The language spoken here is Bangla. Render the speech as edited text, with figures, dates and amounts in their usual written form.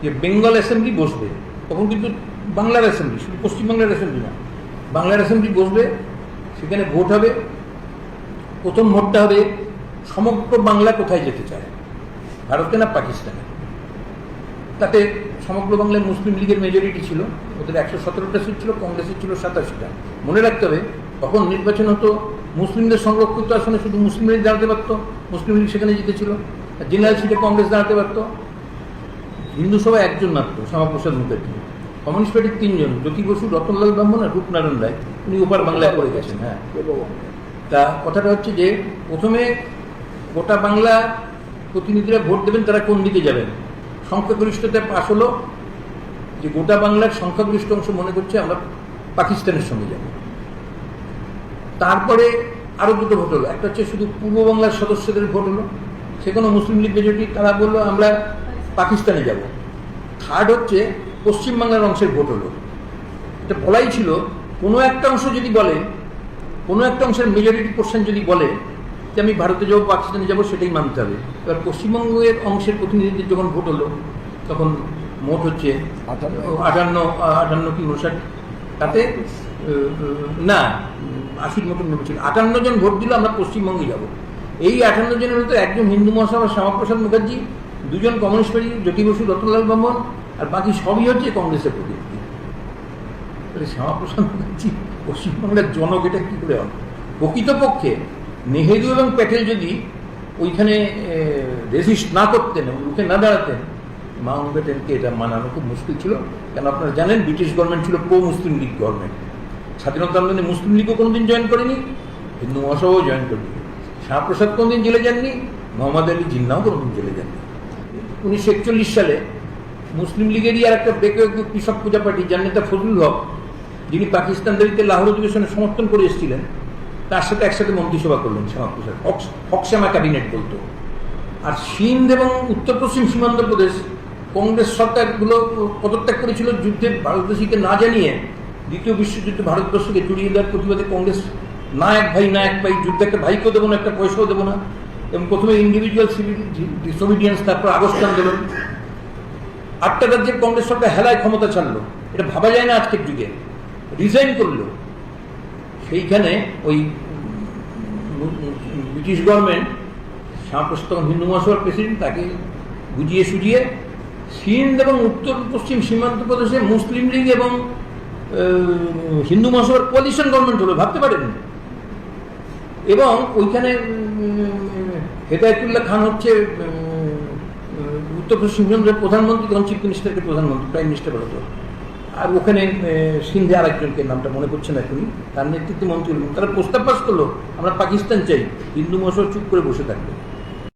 যে বেঙ্গল অ্যাসেম্বলি বসবে, তখন কিন্তু বাংলার অ্যাসেম্বলি, শুধু পশ্চিমবাংলার অ্যাসেম্বলি না, বাংলার অ্যাসেম্বলি বসবে, সেখানে ভোট হবে। প্রথম ভোটটা হবে সমগ্র বাংলা কোথায় যেতে চায়, ভারতে না পাকিস্তানে। তাতে সমগ্র বাংলায় মুসলিম লীগের মেজরিটি ছিল, ওদের 117টা সিট ছিল, কংগ্রেসের ছিল 87টা। মনে রাখতে হবে তখন নির্বাচন হতো মুসলিমদের সংরক্ষিত আসনে শুধু মুসলিম লীগ দাঁড়াতে পারতো, মুসলিম লীগ সেখানে জিতেছিল। জেনারেল সিটে কংগ্রেস দাঁড়াতে পারতো। হিন্দু সভা একজন মাত্র, শ্যামাপ্রসাদ মুখার্জি। কমিউনিস্ট পার্টির 3 জন, জ্যোতি বসু, রতনলাল ব্রাহ্মণ আর রূপনারায়ণ রায়, উনি ওপার বাংলায় করে গেছেন। হ্যাঁ, তা কথাটা হচ্ছে যে প্রথমে গোটা বাংলা প্রতিনিধিরা ভোট দেবেন, তারা কোন দিকে যাবেন। সংখ্যাগরিষ্ঠতায় পাশ হলো যে গোটা বাংলার সংখ্যাগরিষ্ঠ অংশ মনে করছে আমরা পাকিস্তানের সঙ্গে যাব। তারপরে আরো দুটো ভোট হলো, একটা হচ্ছে শুধু পূর্ব বাংলার সদস্যদের ভোট হলো, সেখানে মুসলিম লীগ মেজরিটি, তারা বললো আমরা পাকিস্তানে যাব। থার্ড হচ্ছে পশ্চিমবাংলার অংশের ভোট হলো। এটা বলাই ছিল কোনো একটা অংশ যদি বলে, কোনো একটা অংশের মেজরিটি পোর্শন যদি বলে যে আমি ভারতে যাবো, পাকিস্তানে যাবো, সেটাই মানতে হবে। এবার পশ্চিমবঙ্গের অংশের প্রতিনিধিদের যখন ভোট হলো, তখন মোট হচ্ছে 58 কি 59, তাতে না 80 মতন ছিল, 58 জন ভোট দিল আমরা পশ্চিমবঙ্গে যাব। এই 58 জনের ভিতরে একজন হিন্দু মহাসভা শ্যামাপ্রসাদ মুখার্জি, 2 জন কমিউনিস্ট পার্টি জ্যোতি বসু, রতনলাল ব্রাহ্মণ, আর বাকি সবই হচ্ছে কংগ্রেসের প্রতিনিধি। তাহলে শ্যামাপ্রসাদ মুখার্জি পশ্চিমবাংলার জনক, এটা কি করে হবে? প্রকৃতপক্ষে নেহেরু এবং প্যাটেল যদি ওইখানে রেজিস্ট না করতেন, রুখে না দাঁড়াতেন, মাউন্টব্যাটেনকে এটা মানানো খুব মুশকিল ছিল। কেন আপনারা জানেন ব্রিটিশ গভর্নমেন্ট ছিল প্রো মুসলিম লীগ গভর্নমেন্ট। স্বাধীনতা আন্দোলনে মুসলিম লীগও কোনোদিন জয়েন করেনি, হিন্দু মহাসভাও জয়েন করেনি। শ্যামাপ্রসাদ কোনোদিন জেলে যাননি, মোহাম্মদ আলী জিন্নাও কোনোদিন জেলে যাননি। 1941 সালে মুসলিম লীগেরই আর একটা কৃষক পূজা পার্টি, যার নেতা ফজলুল হক, যিনি পাকিস্তান দাবিতে লাহোর অধিবেশনে সমর্থন করে এসেছিলেন, তার সাথে একসাথে মন্ত্রিসভা করলেন শ্যামাপ্রসাদ, হকশ্যামা ক্যাবিনেট বলতো। আর সিন্ধ এবং উত্তর পশ্চিম সীমান্ত প্রদেশ কংগ্রেস সরকারগুলো পদত্যাগ করেছিল যুদ্ধে ভারতবাসীকে না জানিয়ে। দ্বিতীয় বিশ্বযুদ্ধে ভারতবর্ষকে জড়িয়ে দেওয়ার প্রতিবাদে কংগ্রেস না এক ভাই না এক ভাই, যুদ্ধে একটা ভাইকেও দেবো না, একটা পয়সাও দেবো না। এবং প্রথমে ইন্ডিভিজুয়াল ডিসোবিডিয়েন্স, তারপর আগস্ট আন্দোলন। 8টা রাজ্যের কংগ্রেস সরকার হেলায় ক্ষমতা ছাড়লো, এটা ভাবা যায় না আজকের যুগে। রিজাইন করলো। সেইখানে ওই ব্রিটিশ গভর্নমেন্ট, শ্যামাপ্রসাদ তখন হিন্দু মহাসভার প্রেসিডেন্ট, তাকে বুঝিয়ে সুঝিয়ে সিন্ধ এবং উত্তর পশ্চিম সীমান্ত প্রদেশে মুসলিম লীগ এবং হিন্দু মহাসভার কোয়ালিশন গভর্নমেন্ট হলো, ভাবতে পারেন। এবং ওইখানে হেদায়তুল্লাহ খান হচ্ছে উত্তর পশ্চিম সীমান্তের প্রধানমন্ত্রী, তখন চিফ মিনিস্টারকে প্রধানমন্ত্রী, প্রাইম মিনিস্টার বলতো। আর ওখানে সিন্ধে আর একজনকে, নামটা মনে করছে না এখনই, তার নেতৃত্বে মন্ত্রী হল। তারা প্রস্তাব পাস করলো আমরা পাকিস্তান চাই, হিন্দু মহাসভা চুপ করে বসে থাকবে।